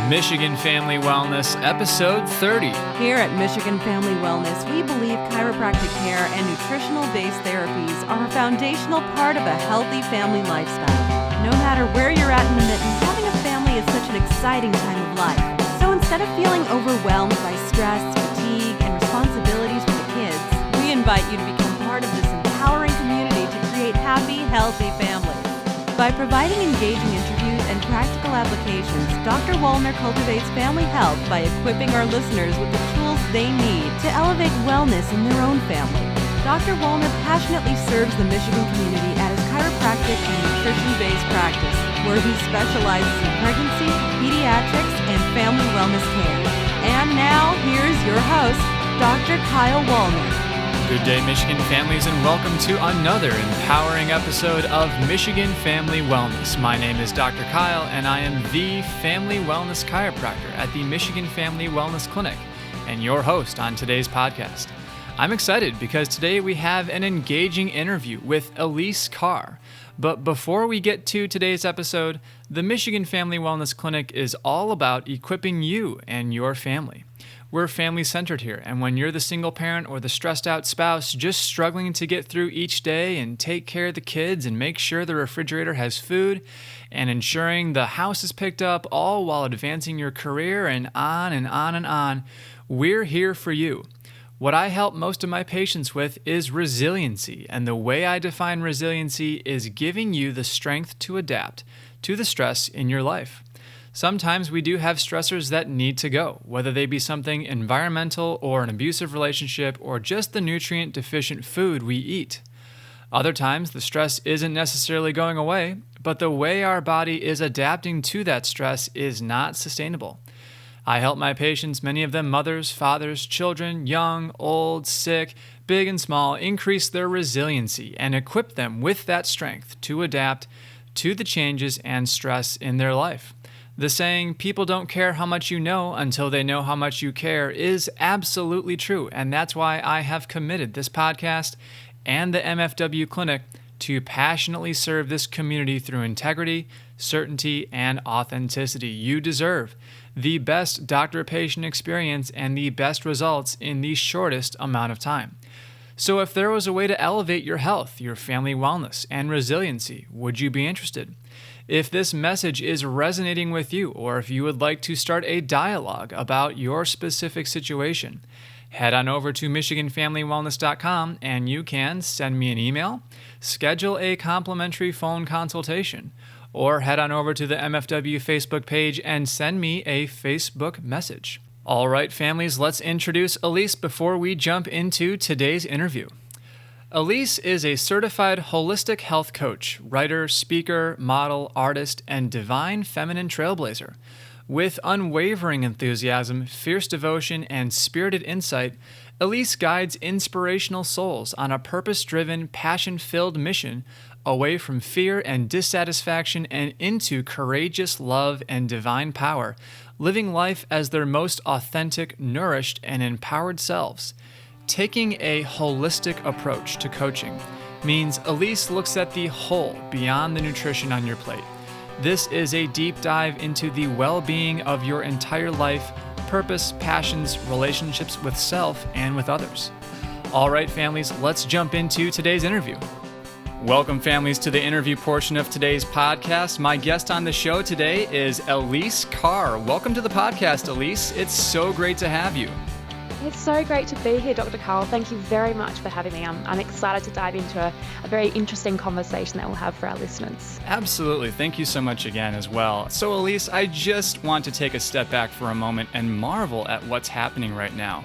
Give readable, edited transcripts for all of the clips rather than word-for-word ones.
Michigan Family Wellness, episode 30. Here at Michigan Family Wellness, we believe chiropractic care and nutritional-based therapies are a foundational part of a healthy family lifestyle. No matter where you're at in the mitten, having a family is such an exciting time of life. So instead of feeling overwhelmed by stress, fatigue, and responsibilities for the kids, we invite you to become part of this empowering community to create happy, healthy families. By providing engaging interviews and practical applications, Dr. Wollner cultivates family health by equipping our listeners with the tools they need to elevate wellness in their own family. Dr. Wollner passionately serves the Michigan community at his chiropractic and nutrition-based practice, where he specializes in pregnancy, pediatrics, and family wellness care. And now, here's your host, Dr. Kyle Wollner. Good day, Michigan families, and welcome to another empowering episode of Michigan Family Wellness. My name is Dr. Kyle, and I am the Family Wellness Chiropractor at the Michigan Family Wellness Clinic, and your host on today's podcast. I'm excited because today we have an engaging interview with Elise Carr. But before we get to today's episode, the Michigan Family Wellness Clinic is all about equipping you and your family. We're family-centered here, and when you're the single parent or the stressed-out spouse just struggling to get through each day and take care of the kids and make sure the refrigerator has food and ensuring the house is picked up, all while advancing your career and on and on and on, we're here for you. What I help most of my patients with is resiliency, and the way I define resiliency is giving you the strength to adapt to the stress in your life. Sometimes we do have stressors that need to go, whether they be something environmental or an abusive relationship or just the nutrient deficient food we eat. Other times the stress isn't necessarily going away, but the way our body is adapting to that stress is not sustainable. I help my patients, many of them mothers, fathers, children, young, old, sick, big and small, increase their resiliency and equip them with that strength to adapt to the changes and stress in their life. The saying, people don't care how much you know until they know how much you care, is absolutely true, and that's why I have committed this podcast and the MFW clinic to passionately serve this community through integrity, certainty, and authenticity. You deserve the best doctor-patient experience and the best results in the shortest amount of time. So if there was a way to elevate your health, your family wellness, and resiliency, would you be interested? If this message is resonating with you, or if you would like to start a dialogue about your specific situation, head on over to MichiganFamilyWellness.com and you can send me an email, schedule a complimentary phone consultation, or head on over to the MFW Facebook page and send me a Facebook message. All right, families, let's introduce Elise before we jump into today's interview. Elise is a certified holistic health coach, writer, speaker, model, artist, and divine feminine trailblazer. With unwavering enthusiasm, fierce devotion, and spirited insight, Elise guides inspirational souls on a purpose-driven, passion-filled mission away from fear and dissatisfaction and into courageous love and divine power, living life as their most authentic, nourished, and empowered selves. Taking a holistic approach to coaching means Elise looks at the whole beyond the nutrition on your plate. This is a deep dive into the well-being of your entire life, purpose, passions, relationships with self and with others. All right, families, let's jump into today's interview. Welcome, families, to the interview portion of today's podcast. My guest on the show today is Elise Carr. Welcome to the podcast, Elise. It's so great to have you. It's so great to be here, Dr. Carl. Thank you very much for having me. I'm excited to dive into a very interesting conversation that we'll have for our listeners. Absolutely. Thank you so much again as well. So, Elise, I just want to take a step back for a moment and marvel at what's happening right now.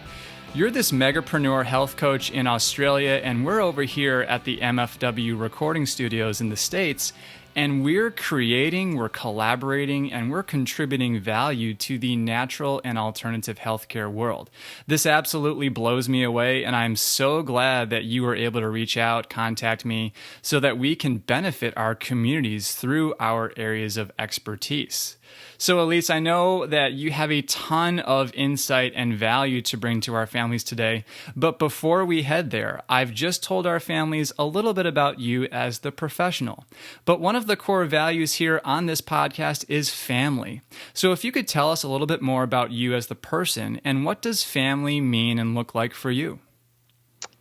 You're this megapreneur health coach in Australia, and we're over here at the MFW recording studios in the States, and we're creating, we're collaborating, and we're contributing value to the natural and alternative healthcare world. This absolutely blows me away, and I'm so glad that you were able to reach out, contact me, so that we can benefit our communities through our areas of expertise. So, Elise, I know that you have a ton of insight and value to bring to our families today. But before we head there, I've just told our families a little bit about you as the professional. But one of the core values here on this podcast is family. So if you could tell us a little bit more about you as the person, and what does family mean and look like for you?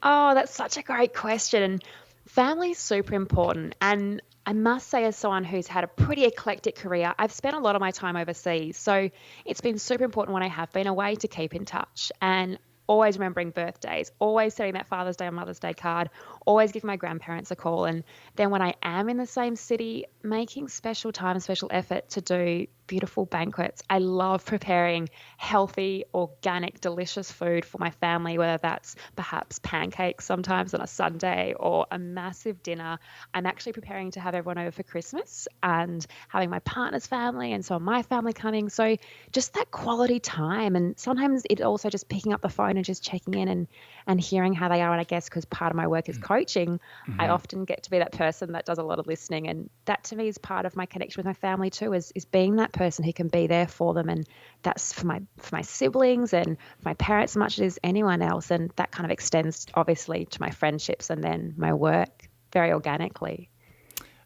Oh, that's such a great question. Family is super important. And I must say, as someone who's had a pretty eclectic career, I've spent a lot of my time overseas. So it's been super important when I have been away to keep in touch and always remembering birthdays, always sending that Father's Day or Mother's Day card, always giving my grandparents a call. And then when I am in the same city, making special time, special effort to do beautiful banquets. I love preparing healthy, organic, delicious food for my family, whether that's perhaps pancakes sometimes on a Sunday or a massive dinner. I'm actually preparing to have everyone over for Christmas and having my partner's family and so my family coming. So just that quality time. And sometimes it also just picking up the phone and just checking in and hearing how they are. And I guess because part of my work is coaching, I often get to be that person that does a lot of listening. And that to me is part of my connection with my family too, is being that person who can be there for them. And that's for my siblings and my parents as much as anyone else. And that kind of extends obviously to my friendships and then my work very organically.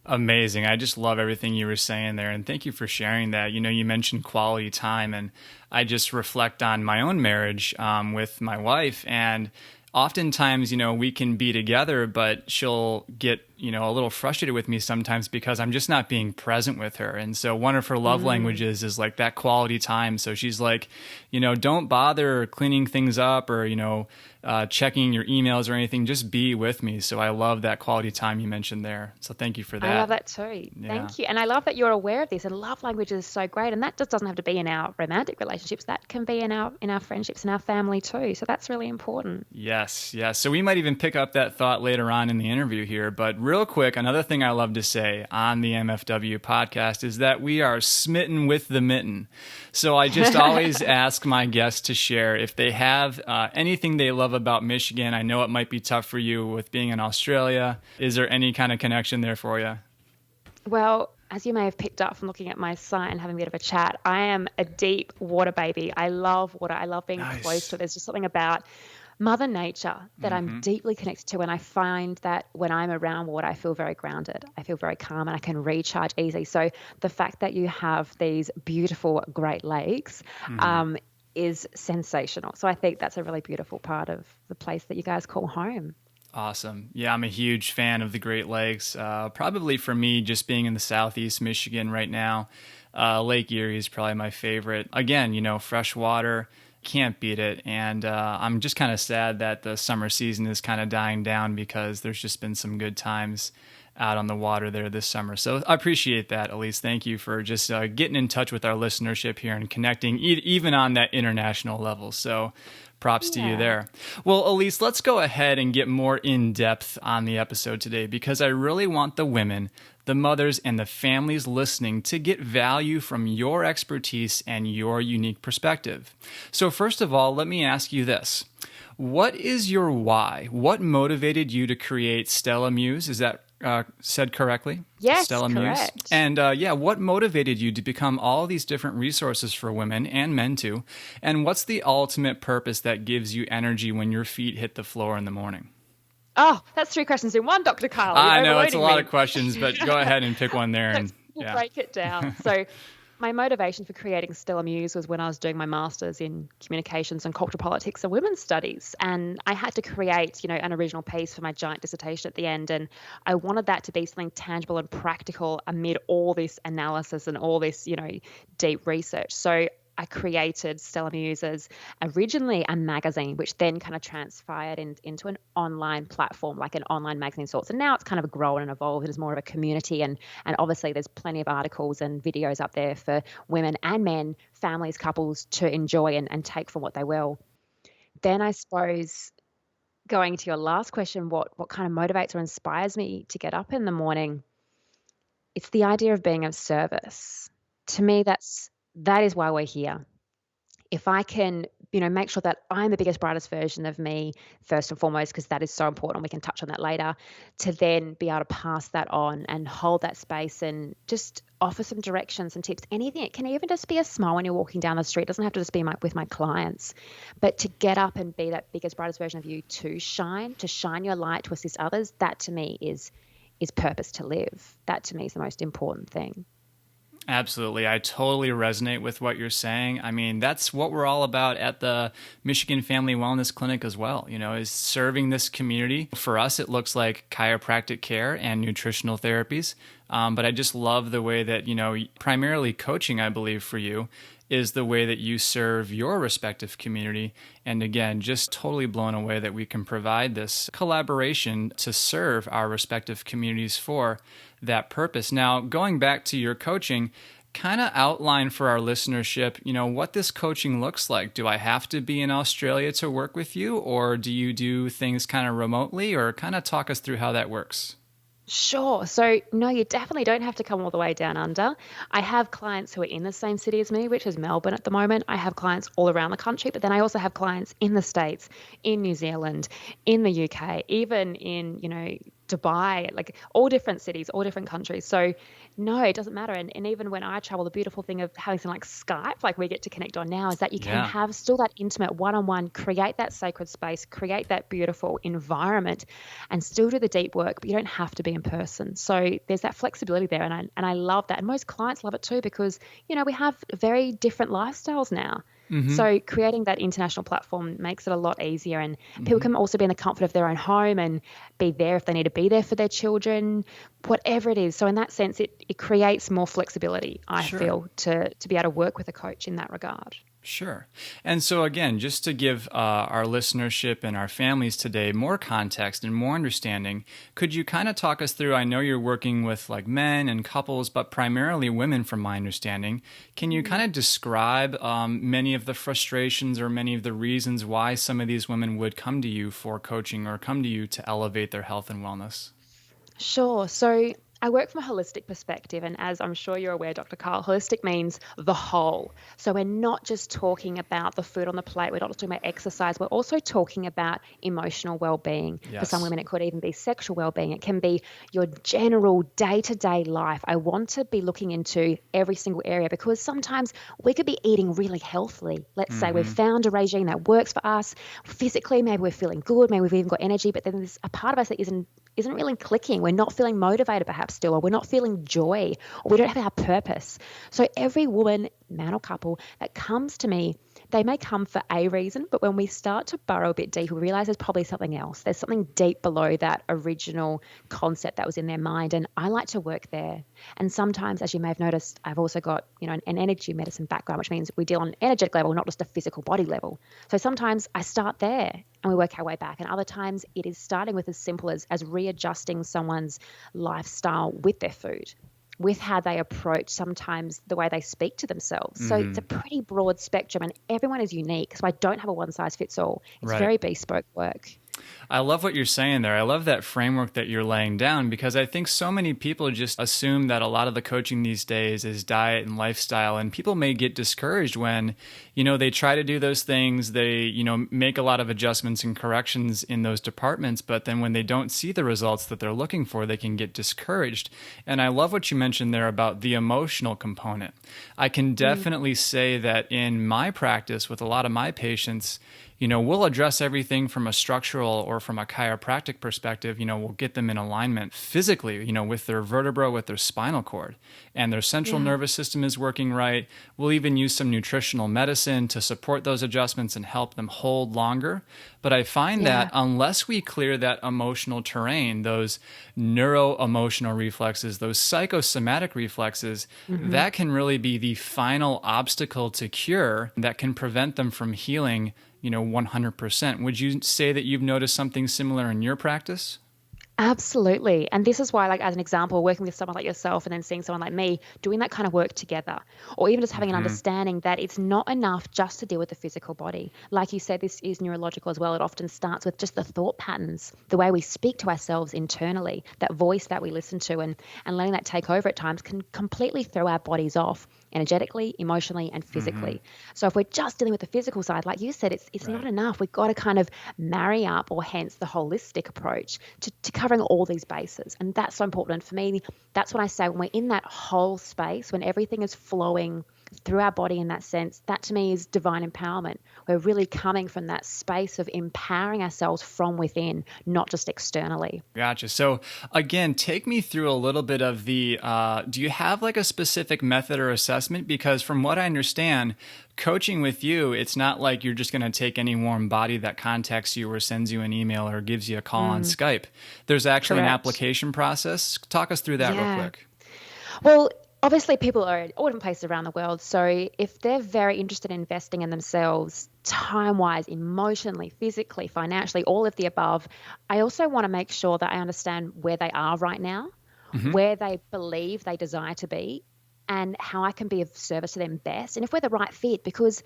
Amazing. I just love everything you were saying there. And thank you for sharing that. You know, you mentioned quality time, and I just reflect on my own marriage with my wife. And oftentimes, you know, we can be together, but she'll get, you know, a little frustrated with me sometimes because I'm just not being present with her. And so one of her love languages is like that quality time. So she's like, you know, don't bother cleaning things up or, you know, checking your emails or anything, just be with me. So I love that quality time you mentioned there. So thank you for that. I love that too. Yeah. Thank you. And I love that you're aware of this. And love language is so great. And that just doesn't have to be in our romantic relationships. That can be in our friendships and our family too. So that's really important. Yes. So we might even pick up that thought later on in the interview here. But real quick, another thing I love to say on the MFW podcast is that we are smitten with the mitten. So I just always ask my guests to share if they have anything they love about Michigan. I know it might be tough for you with being in Australia. Is there any kind of connection there for you? Well, as you may have picked up from looking at my site and having a bit of a chat, I am a deep water baby. I love water. I love being close to it. There's just something about Mother Nature that I'm deeply connected to. And I find that when I'm around water, I feel very grounded. I feel very calm and I can recharge easy. So the fact that you have these beautiful Great Lakes is sensational. So I think that's a really beautiful part of the place that you guys call home. Awesome. Yeah, I'm a huge fan of the Great Lakes. Probably for me, just being in the Southeast Michigan right now, Lake Erie is probably my favorite. Again, you know, fresh water, can't beat it. And I'm just kind of sad that the summer season is kind of dying down because there's just been some good times out on the water there this summer. So I appreciate that, Elise. Thank you for just getting in touch with our listenership here and connecting even on that international level. So props to you there. Well, Elise, let's go ahead and get more in depth on the episode today because I really want the women, the mothers, and the families listening to get value from your expertise and your unique perspective. So first of all, let me ask you this. What is your why? What motivated you to create Stella Muse? Is that said correctly? Yes, Stella correct. Muse. And what motivated you to become all these different resources for women and men too? And what's the ultimate purpose that gives you energy when your feet hit the floor in the morning? Oh, that's 3 questions in one, Dr. Carl. I know it's a lot of questions, but go ahead and pick one there. We'll break it down. So my motivation for creating Stella Muse was when I was doing my master's in communications and cultural politics and women's studies. And I had to create, you know, an original piece for my giant dissertation at the end. And I wanted that to be something tangible and practical amid all this analysis and all this, you know, deep research. So I created Stella Muse as originally a magazine, which then kind of transpired into an online platform, like an online magazine sorts. And now it's kind of grown and evolved as more of a community. And obviously there's plenty of articles and videos up there for women and men, families, couples to enjoy and take from what they will. Then I suppose going to your last question, what kind of motivates or inspires me to get up in the morning? It's the idea of being of service. To me, that is why we're here. If I can make sure that I'm the biggest, brightest version of me first and foremost, because that is so important. We can touch on that later, to then be able to pass that on and hold that space and just offer some directions and tips. Anything. It can even just be a smile when you're walking down the street. It doesn't have to just be with my clients, but to get up and be that biggest, brightest version of you, to shine your light, to assist others. That to me is purpose to live. That to me is the most important thing. Absolutely. I totally resonate with what you're saying. I mean, that's what we're all about at the Michigan Family Wellness Clinic as well, is serving this community. For us, it looks like chiropractic care and nutritional therapies. But I just love the way that, primarily coaching, I believe, for you is the way that you serve your respective community. And again, just totally blown away that we can provide this collaboration to serve our respective communities for that purpose. Now, going back to your coaching, kind of outline for our listenership, what this coaching looks like. Do I have to be in Australia to work with you, or do you do things kind of remotely, or kind of talk us through how that works? Sure. So, no, you definitely don't have to come all the way down under. I have clients who are in the same city as me, which is Melbourne at the moment. I have clients all around the country, but then I also have clients in the States, in New Zealand, in the UK, even in, Dubai, like all different cities, all different countries. So no, it doesn't matter. And even when I travel, the beautiful thing of having something like Skype, like we get to connect on now, is that you can have still that intimate one-on-one, create that sacred space, create that beautiful environment, and still do the deep work, but you don't have to be in person. So there's that flexibility there. And I love that. And most clients love it too, because, we have very different lifestyles now. Mm-hmm. So creating that international platform makes it a lot easier, and people can also be in the comfort of their own home and be there if they need to be there for their children, whatever it is. So in that sense, it creates more flexibility, I feel, to be able to work with a coach in that regard. Sure. And so again, just to give our listenership and our families today more context and more understanding, could you kind of talk us through, I know you're working with like men and couples, but primarily women from my understanding. Can you kind of describe many of the frustrations or many of the reasons why some of these women would come to you for coaching or come to you to elevate their health and wellness? Sure. So I work from a holistic perspective, and as I'm sure you're aware, Dr. Carl, holistic means the whole. So we're not just talking about the food on the plate, we're not just talking about exercise, we're also talking about emotional well-being. Yes. For some women, it could even be sexual well-being. It can be your general day-to-day life. I want to be looking into every single area, because sometimes we could be eating really healthily. Let's say we've found a regime that works for us. Physically, maybe we're feeling good, maybe we've even got energy, but then there's a part of us that isn't really clicking. We're not feeling motivated perhaps still, or we're not feeling joy, or we don't have our purpose. So every woman, man or couple that comes to me, they may come for a reason, but when we start to burrow a bit deeper, we realize there's probably something else. There's something deep below that original concept that was in their mind, and I like to work there. And sometimes, as you may have noticed, I've also got an energy medicine background, which means we deal on an energetic level, not just a physical body level. So sometimes I start there and we work our way back, and other times it is starting with as simple as readjusting someone's lifestyle with their food, with how they approach sometimes the way they speak to themselves. So it's a pretty broad spectrum, and everyone is unique. So I don't have a one size fits all. It's very bespoke work. I love what you're saying there. I love that framework that you're laying down, because I think so many people just assume that a lot of the coaching these days is diet and lifestyle, and people may get discouraged when, they try to do those things, they, make a lot of adjustments and corrections in those departments, but then when they don't see the results that they're looking for, they can get discouraged. And I love what you mentioned there about the emotional component. I can definitely say that in my practice with a lot of my patients, we'll address everything from a structural or from a chiropractic perspective. We'll get them in alignment physically, with their vertebra, with their spinal cord, and their central nervous system is working right. We'll even use some nutritional medicine to support those adjustments and help them hold longer. But I find that unless we clear that emotional terrain, those neuro-emotional reflexes, those psychosomatic reflexes, that can really be the final obstacle to cure that can prevent them from healing 100%. Would you say that you've noticed something similar in your practice? Absolutely. And this is why, like, as an example, working with someone like yourself and then seeing someone like me doing that kind of work together, or even just having an understanding that it's not enough just to deal with the physical body. Like you said, this is neurological as well. It often starts with just the thought patterns, the way we speak to ourselves internally, that voice that we listen to, and letting that take over at times can completely throw our bodies off. energetically, emotionally, and physically. So if we're just dealing with the physical side, like you said, it's not enough. We've got to kind of marry up, or hence the holistic approach to covering all these bases. And that's so important. For me, that's what I say when we're in that whole space, when everything is flowing through our body in that sense, that to me is divine empowerment. We're really coming from that space of empowering ourselves from within, not just externally. Gotcha. So again, take me through a little bit of the, do you have like a specific method or assessment? Because from what I understand, coaching with you, it's not like you're just going to take any warm body that contacts you or sends you an email or gives you a call on Skype. There's actually an application process. Talk us through that real quick. Well, obviously, people are in all different places around the world. So if they're very interested in investing in themselves, time-wise, emotionally, physically, financially, all of the above, I also want to make sure that I understand where they are right now, where they believe they desire to be, and how I can be of service to them best, and if we're the right fit. Because,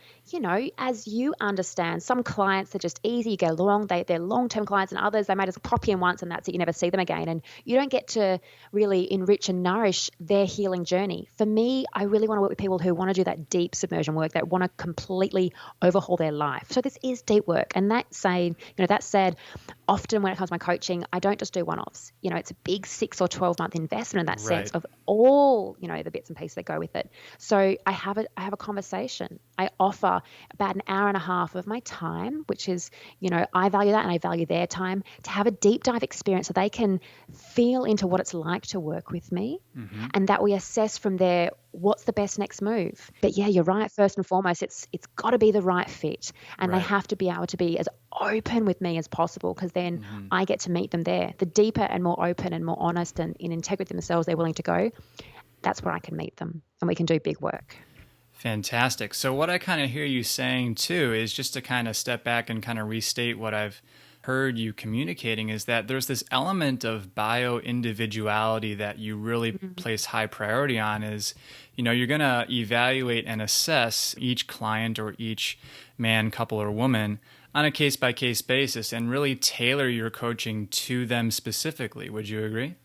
as you understand, some clients are just easy, you go along, they're long-term clients, and others, they may just pop in once and that's it, you never see them again, and you don't get to really enrich and nourish their healing journey. For me, I really want to work with people who want to do that deep submersion work, that want to completely overhaul their life. So this is deep work, and that said, often when it comes to my coaching, I don't just do one-offs. It's a big 6 or 12-month investment in that sense of all, the bits and pieces that go with it. So I have a conversation. I offer about an hour and a half of my time, which is, I value that and I value their time, to have a deep dive experience so they can feel into what it's like to work with me, and that we assess from there what's the best next move. But yeah, you're right. First and foremost, it's got to be the right fit, and they have to be able to be as open with me as possible, because then I get to meet them there. The deeper and more open and more honest and in integrity themselves they're willing to go, that's where I can meet them and we can do big work. Fantastic. So what I kind of hear you saying too is, just to kind of step back and kind of restate what I've heard you communicating, is that there's this element of bio-individuality that you really place high priority on. Is, you're going to evaluate and assess each client or each man, couple, or woman on a case-by-case basis and really tailor your coaching to them specifically. Would you agree?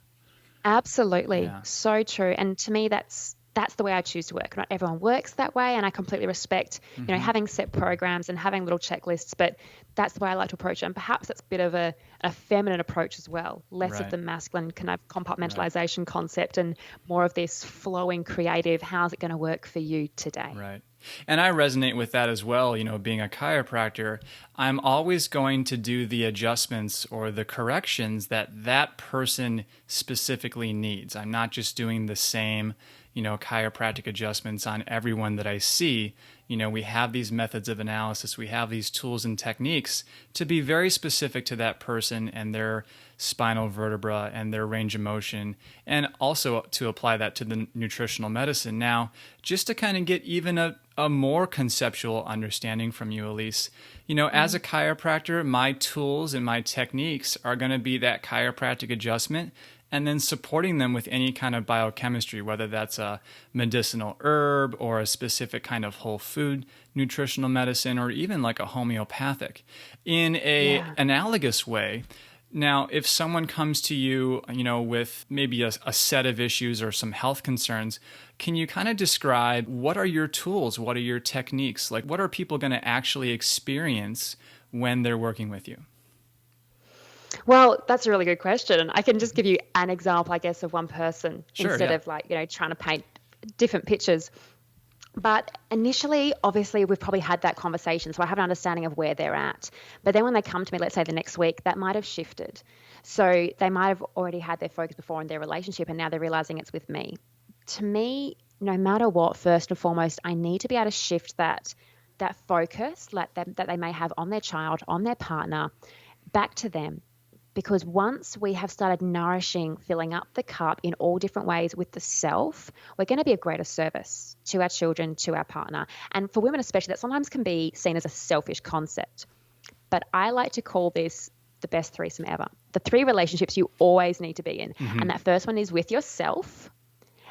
Absolutely. Yeah. So true. And to me, that's the way I choose to work. Not everyone works that way, and I completely respect, having set programs and having little checklists, but that's the way I like to approach it. And perhaps that's a bit of a feminine approach as well, less of the masculine kind of compartmentalization concept and more of this flowing creative, how's it going to work for you today? Right. And I resonate with that as well. Being a chiropractor, I'm always going to do the adjustments or the corrections that person specifically needs. I'm not just doing the same, chiropractic adjustments on everyone that I see. We have these methods of analysis, we have these tools and techniques to be very specific to that person and their spinal vertebra and their range of motion, and also to apply that to the nutritional medicine. Now, just to kind of get even a more conceptual understanding from you, Elise, as a chiropractor, my tools and my techniques are going to be that chiropractic adjustment, and then supporting them with any kind of biochemistry, whether that's a medicinal herb or a specific kind of whole food nutritional medicine, or even like a homeopathic. In a analogous way, now, if someone comes to you, with maybe a set of issues or some health concerns, can you kind of describe what are your tools? What are your techniques? Like, what are people going to actually experience when they're working with you? Well, that's a really good question. And I can just give you an example, I guess, of one person instead of trying to paint different pictures. But initially, obviously, we've probably had that conversation, so I have an understanding of where they're at. But then when they come to me, let's say the next week, that might have shifted. So they might have already had their focus before in their relationship, and now they're realizing it's with me. To me, no matter what, first and foremost, I need to be able to shift that focus that they may have on their child, on their partner, back to them. Because once we have started nourishing, filling up the cup in all different ways with the self, we're going to be of greater service to our children, to our partner. And for women especially, that sometimes can be seen as a selfish concept. But I like to call this the best threesome ever. The 3 relationships you always need to be in. And that first one is with yourself.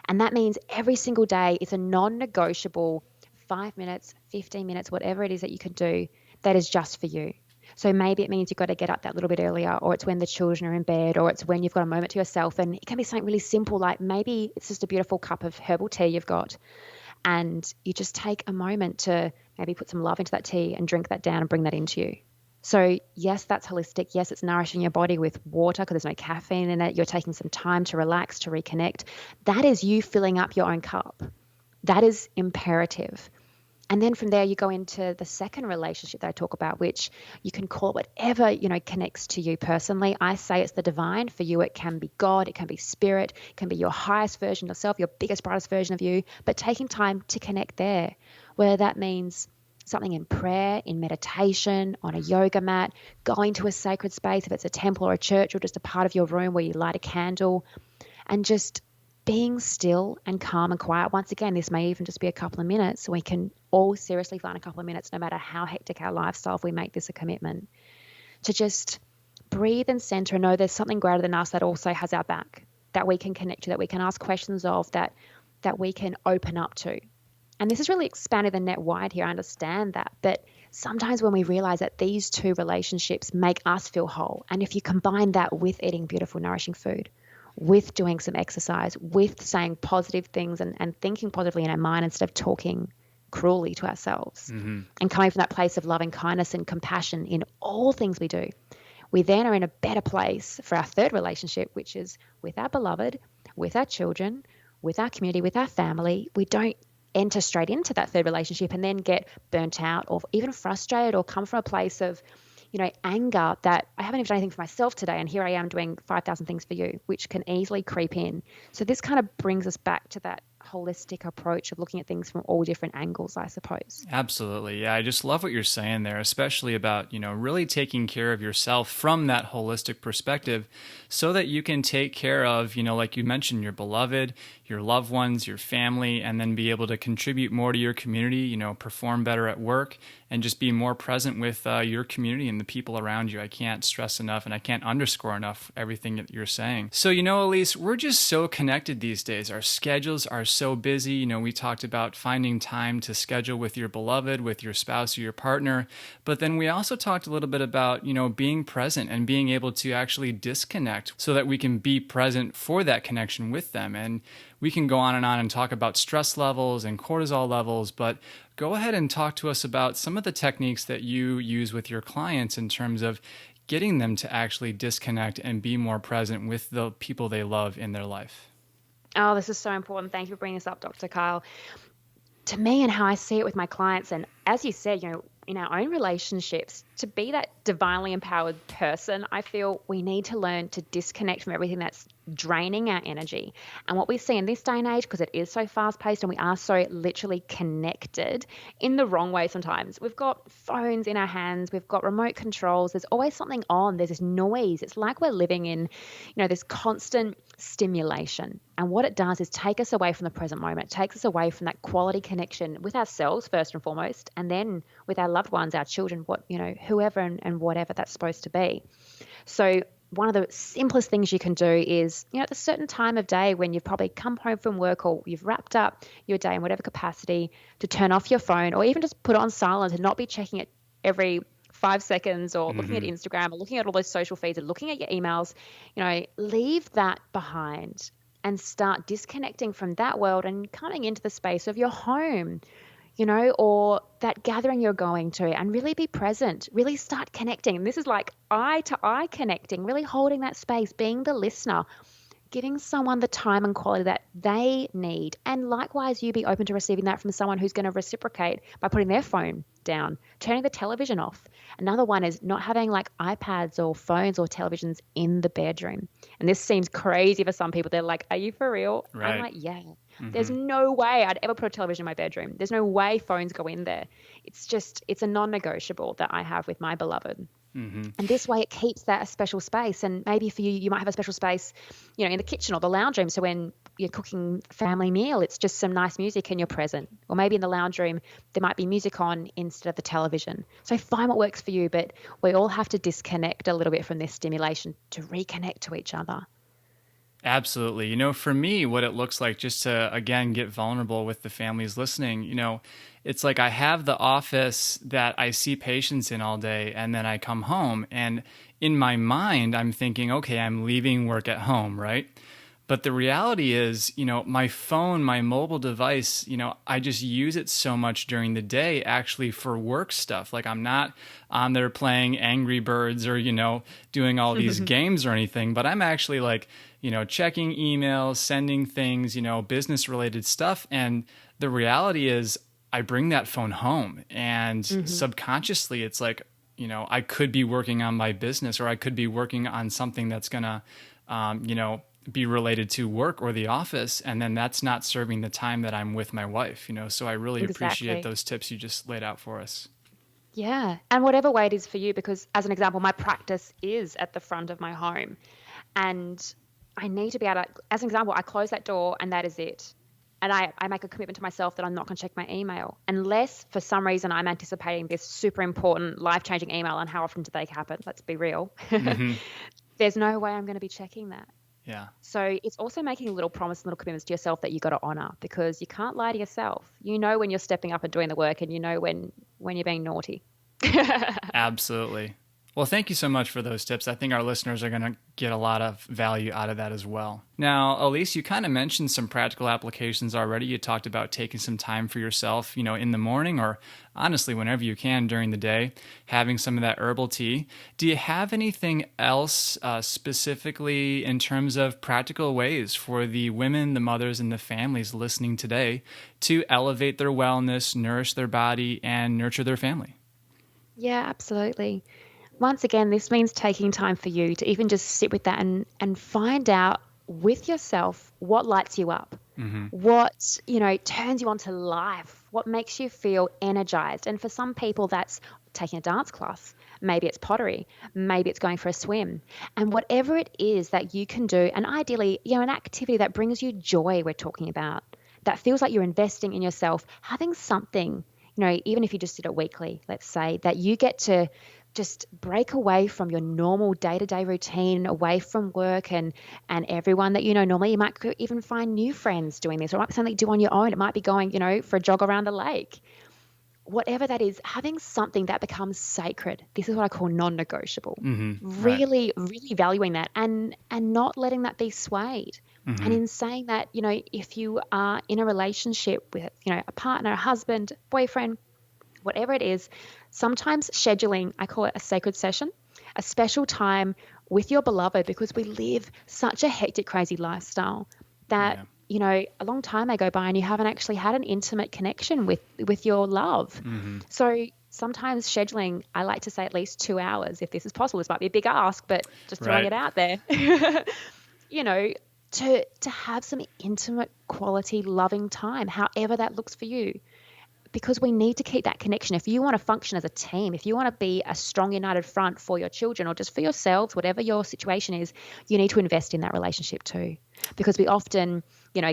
And that means every single day it's a non-negotiable 5 minutes, 15 minutes, whatever it is that you can do that is just for you. So maybe it means you've got to get up that little bit earlier, or it's when the children are in bed, or it's when you've got a moment to yourself. And it can be something really simple, like maybe it's just a beautiful cup of herbal tea you've got. And you just take a moment to maybe put some love into that tea and drink that down and bring that into you. So yes, that's holistic. Yes, it's nourishing your body with water because there's no caffeine in it. You're taking some time to relax, to reconnect. That is you filling up your own cup. That is imperative. And then from there, you go into the second relationship that I talk about, which you can call whatever, connects to you personally. I say it's the divine. For you, it can be God, it can be spirit, it can be your highest version of yourself, your biggest, brightest version of you, but taking time to connect there, whether that means something in prayer, in meditation, on a yoga mat, going to a sacred space, if it's a temple or a church or just a part of your room where you light a candle, and just being still and calm and quiet. Once again, this may even just be a couple of minutes. We can all seriously find a couple of minutes, no matter how hectic our lifestyle, if we make this a commitment, to just breathe and center and know there's something greater than us that also has our back, that we can connect to, that we can ask questions of, that we can open up to. And this is really expanding the net wide here. I understand that. But sometimes when we realize that these two relationships make us feel whole, and if you combine that with eating beautiful, nourishing food, with doing some exercise, with saying positive things and thinking positively in our mind instead of talking cruelly to ourselves, and coming from that place of loving kindness and compassion in all things we do, we then are in a better place for our third relationship, which is with our beloved, with our children, with our community, with our family. We don't enter straight into that third relationship and then get burnt out or even frustrated or come from a place of anger that I haven't even done anything for myself today, and here I am doing 5,000 things for you, which can easily creep in. So this kind of brings us back to that holistic approach of looking at things from all different angles, I suppose. Absolutely. Yeah, I just love what you're saying there, especially about, really taking care of yourself from that holistic perspective so that you can take care of, like you mentioned, your beloved, your loved ones, your family, and then be able to contribute more to your community, perform better at work, and just be more present with your community and the people around you. I can't stress enough and I can't underscore enough everything that you're saying. So, Elise, we're just so connected these days. Our schedules are so busy. We talked about finding time to schedule with your beloved, with your spouse or your partner. But then we also talked a little bit about, being present and being able to actually disconnect so that we can be present for that connection with them. And we can go on and talk about stress levels and cortisol levels, but go ahead and talk to us about some of the techniques that you use with your clients in terms of getting them to actually disconnect and be more present with the people they love in their life. Oh, this is so important. Thank you for bringing this up, Dr. Kyle. To me and how I see it with my clients, and as you said, in our own relationships, to be that divinely empowered person, I feel we need to learn to disconnect from everything that's draining our energy. And what we see in this day and age, because it is so fast-paced and we are so literally connected in the wrong way sometimes. We've got phones in our hands, we've got remote controls, there's always something on, there's this noise. It's like we're living in, this constant stimulation. And what it does is take us away from the present moment. It takes us away from that quality connection with ourselves first and foremost, and then with our loved ones, our children, whoever and whatever that's supposed to be. So one of the simplest things you can do is, at a certain time of day when you've probably come home from work or you've wrapped up your day in whatever capacity, to turn off your phone or even just put it on silent and not be checking it every 5 seconds or looking at Instagram or looking at all those social feeds and looking at your emails. Leave that behind and start disconnecting from that world and coming into the space of your home, or that gathering you're going to, and really be present, really start connecting. And this is like eye to eye connecting, really holding that space, being the listener, giving someone the time and quality that they need. And likewise, you be open to receiving that from someone who's going to reciprocate by putting their phone down, turning the television off. Another one is not having like iPads or phones or televisions in the bedroom. And this seems crazy for some people. They're like, are you for real? Right. I'm like, yeah. There's no way I'd ever put a television in my bedroom. There's no way phones go in there. It's a non-negotiable that I have with my beloved. And this way it keeps that a special space. And maybe for you, you might have a special space, in the kitchen or the lounge room. So when you're cooking family meal, it's just some nice music and you're present. Or maybe in the lounge room, there might be music on instead of the television. So find what works for you, but we all have to disconnect a little bit from this stimulation to reconnect to each other. Absolutely. For me, what it looks like, just to, again, get vulnerable with the families listening, it's like I have the office that I see patients in all day, and then I come home. And in my mind, I'm thinking, okay, I'm leaving work at home, right? But the reality is, my phone, my mobile device, I just use it so much during the day actually for work stuff. Like I'm not on there playing Angry Birds or, doing all these games or anything, but I'm actually like, checking emails, sending things, business related stuff. And the reality is I bring that phone home and subconsciously it's like, I could be working on my business or I could be working on something that's going to, be related to work or the office, and then that's not serving the time that I'm with my wife, so I really appreciate those tips you just laid out for us. Yeah. And whatever way it is for you, because as an example, my practice is at the front of my home and I need to be able to, as an example, I close that door and that is it. And I make a commitment to myself that I'm not going to check my email unless for some reason I'm anticipating this super important life-changing email. And how often do they happen? Let's be real. There's no way I'm going to be checking that. Yeah. So it's also making little promises, little commitments to yourself that you got to honor, because you can't lie to yourself. You know when you're stepping up and doing the work, and you know when you're being naughty. Absolutely. Well, thank you so much for those tips. I think our listeners are going to get a lot of value out of that as well. Now, Elise, you kind of mentioned some practical applications already. You talked about taking some time for yourself, in the morning or honestly, whenever you can during the day, having some of that herbal tea. Do you have anything else specifically in terms of practical ways for the women, the mothers, and the families listening today to elevate their wellness, nourish their body, and nurture their family? Yeah, absolutely. Once again, this means taking time for you to even just sit with that and find out with yourself what lights you up, what, turns you on to life, what makes you feel energized. And for some people, that's taking a dance class. Maybe it's pottery. Maybe it's going for a swim. And whatever it is that you can do, and ideally, an activity that brings you joy we're talking about, that feels like you're investing in yourself, having something, even if you just did it weekly, let's say, that you get to just break away from your normal day-to-day routine, away from work and everyone that normally. You might even find new friends doing this, or it might be something you do on your own. It might be going, for a jog around the lake. Whatever that is, having something that becomes sacred. This is what I call non-negotiable. Really, really valuing that and not letting that be swayed. And in saying that, if you are in a relationship with, a partner, a husband, boyfriend, whatever it is, sometimes scheduling, I call it a sacred session, a special time with your beloved, because we live such a hectic, crazy lifestyle that, a long time may go by and you haven't actually had an intimate connection with your love. So sometimes scheduling, I like to say at least 2 hours, if this is possible. This might be a big ask, but just throwing it out there, to have some intimate, quality, loving time, however that looks for you. Because we need to keep that connection. If you want to function as a team, if you want to be a strong, united front for your children or just for yourselves, whatever your situation is, you need to invest in that relationship too. Because we often,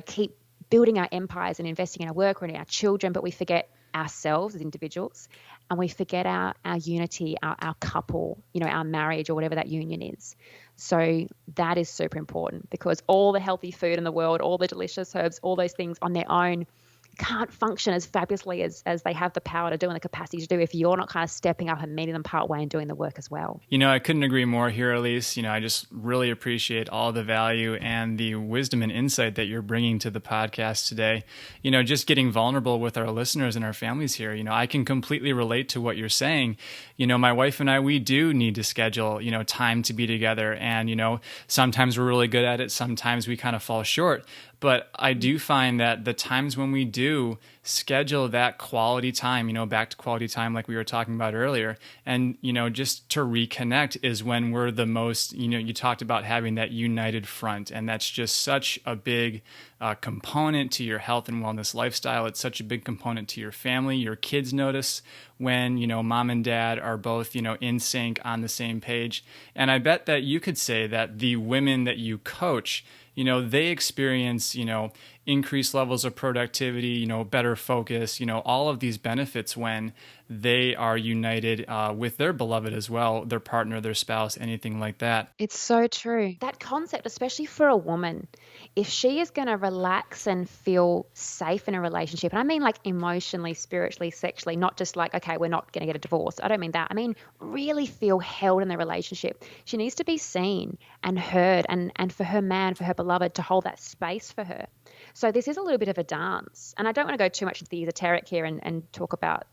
keep building our empires and investing in our work or in our children, but we forget ourselves as individuals and we forget our unity, our couple, our marriage or whatever that union is. So that is super important, because all the healthy food in the world, all the delicious herbs, all those things on their own can't function as fabulously as they have the power to do and the capacity to do if you're not kind of stepping up and meeting them part way and doing the work as well. I couldn't agree more here, Elise. I just really appreciate all the value and the wisdom and insight that you're bringing to the podcast today. Just getting vulnerable with our listeners and our families here. I can completely relate to what you're saying. My wife and I, we do need to schedule, time to be together. And, sometimes we're really good at it. Sometimes we kind of fall short. But I do find that the times when we do schedule that quality time, back to quality time like we were talking about earlier, and, just to reconnect is when we're the most, you talked about having that united front, and that's just such a big component to your health and wellness lifestyle. It's such a big component to your family. Your kids notice when, mom and dad are both, in sync on the same page. And I bet that you could say that the women that you coach, they experience, increased levels of productivity, better focus, all of these benefits when they are united with their beloved as well, their partner, their spouse, anything like that. It's so true. That concept, especially for a woman, if she is going to relax and feel safe in a relationship, and I mean like emotionally, spiritually, sexually, not just like, okay, we're not going to get a divorce. I don't mean that. I mean, really feel held in the relationship. She needs to be seen and heard, and for her man, for her beloved, to hold that space for her. So this is a little bit of a dance. And I don't want to go too much into the esoteric here and talk about,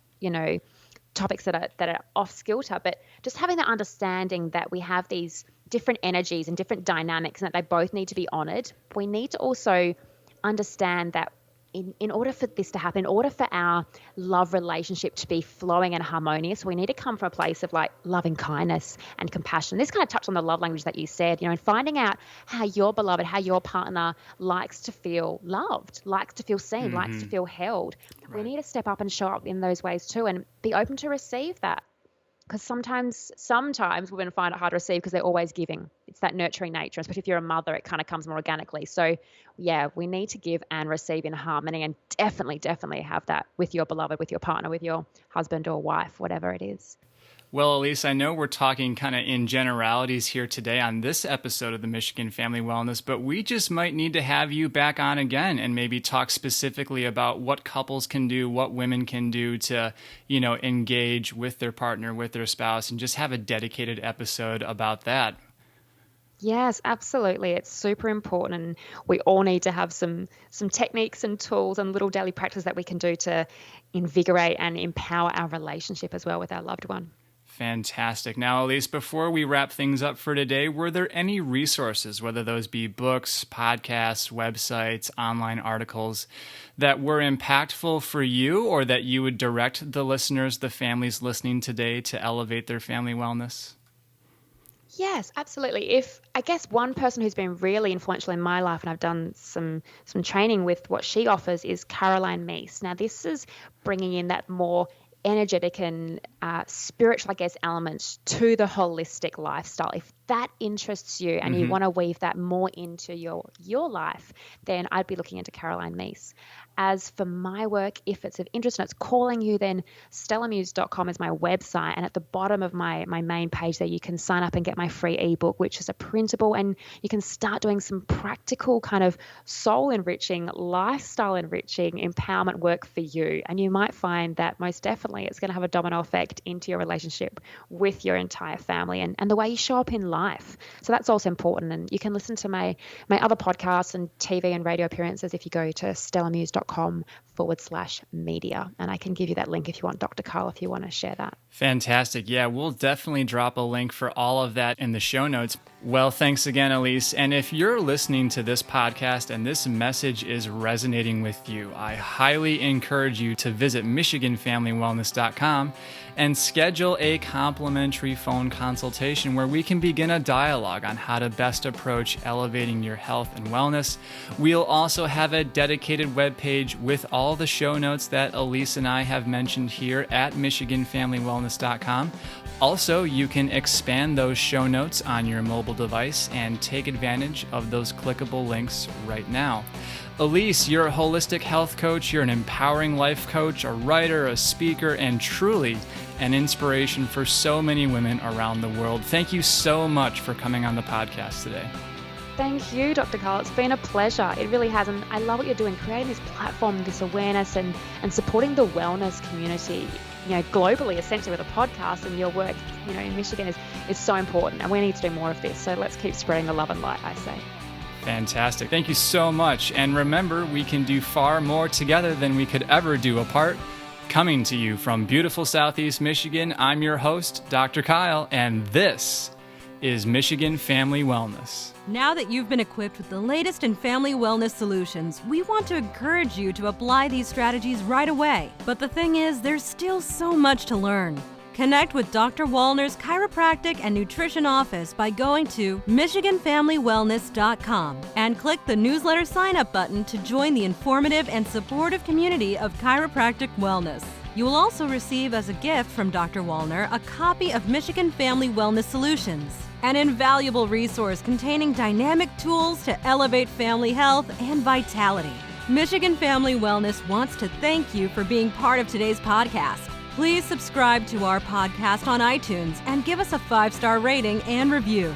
topics that are off kilter, but just having the understanding that we have these different energies and different dynamics and that they both need to be honored. We need to also understand that in order for this to happen, in order for our love relationship to be flowing and harmonious, we need to come from a place of like loving kindness and compassion. This kind of touched on the love language that you said, and finding out how your beloved, how your partner likes to feel loved, likes to feel seen, likes to feel held. Right. We need to step up and show up in those ways too and be open to receive that. Because sometimes women find it hard to receive because they're always giving. It's that nurturing nature, especially if you're a mother, it kind of comes more organically. So yeah, we need to give and receive in harmony, and definitely have that with your beloved, with your partner, with your husband or wife, whatever it is. Well, Elise, I know we're talking kind of in generalities here today on this episode of the Michigan Family Wellness, but we just might need to have you back on again and maybe talk specifically about what couples can do, what women can do to, engage with their partner, with their spouse, and just have a dedicated episode about that. Yes, absolutely. It's super important, and we all need to have some techniques and tools and little daily practices that we can do to invigorate and empower our relationship as well with our loved one. Fantastic. Now, Elise, before we wrap things up for today, were there any resources, whether those be books, podcasts, websites, online articles, that were impactful for you or that you would direct the listeners, the families listening today, to elevate their family wellness? Yes, absolutely. If I guess one person who's been really influential in my life, and I've done some training with what she offers, is Caroline Myss. Now, this is bringing in that more energetic and spiritual, element to the holistic lifestyle. If that interests you and you want to weave that more into your life, then I'd be looking into Caroline Myss. As for my work, if it's of interest and it's calling you, then stellamuse.com is my website. And at the bottom of my main page there, you can sign up and get my free ebook, which is a printable, and you can start doing some practical kind of soul enriching, lifestyle enriching empowerment work for you. And you might find that most definitely it's going to have a domino effect into your relationship with your entire family and the way you show up in life. So that's also important. And you can listen to my other podcasts and TV and radio appearances if you go to stellamuse.com/media. And I can give you that link if you want, Dr. Carl, if you want to share that. Fantastic. Yeah, we'll definitely drop a link for all of that in the show notes. Well, thanks again, Elise. And if you're listening to this podcast and this message is resonating with you, I highly encourage you to visit MichiganFamilyWellness.com and schedule a complimentary phone consultation where we can begin a dialogue on how to best approach elevating your health and wellness. We'll also have a dedicated webpage with all the show notes that Elise and I have mentioned here at MichiganFamilyWellness.com. Also, you can expand those show notes on your mobile device and take advantage of those clickable links right now. Elise, you're a holistic health coach, you're an empowering life coach, a writer, a speaker, and truly an inspiration for so many women around the world. Thank you so much for coming on the podcast today. Thank you, Dr. Carl. It's been a pleasure. It really has. And I love what you're doing, creating this platform, this awareness, and supporting the wellness community, globally, essentially, with a podcast. And your work, in Michigan is so important. And we need to do more of this. So let's keep spreading the love and light, I say. Fantastic. Thank you so much. And remember, we can do far more together than we could ever do apart. Coming to you from beautiful Southeast Michigan, I'm your host, Dr. Kyle, and this is Michigan Family Wellness. Now that you've been equipped with the latest in family wellness solutions, we want to encourage you to apply these strategies right away. But the thing is, there's still so much to learn. Connect with Dr. Wallner's Chiropractic and Nutrition Office by going to MichiganFamilyWellness.com and click the newsletter sign-up button to join the informative and supportive community of chiropractic wellness. You will also receive as a gift from Dr. Wallner a copy of Michigan Family Wellness Solutions, an invaluable resource containing dynamic tools to elevate family health and vitality. Michigan Family Wellness wants to thank you for being part of today's podcast. Please subscribe to our podcast on iTunes and give us a 5-star rating and review.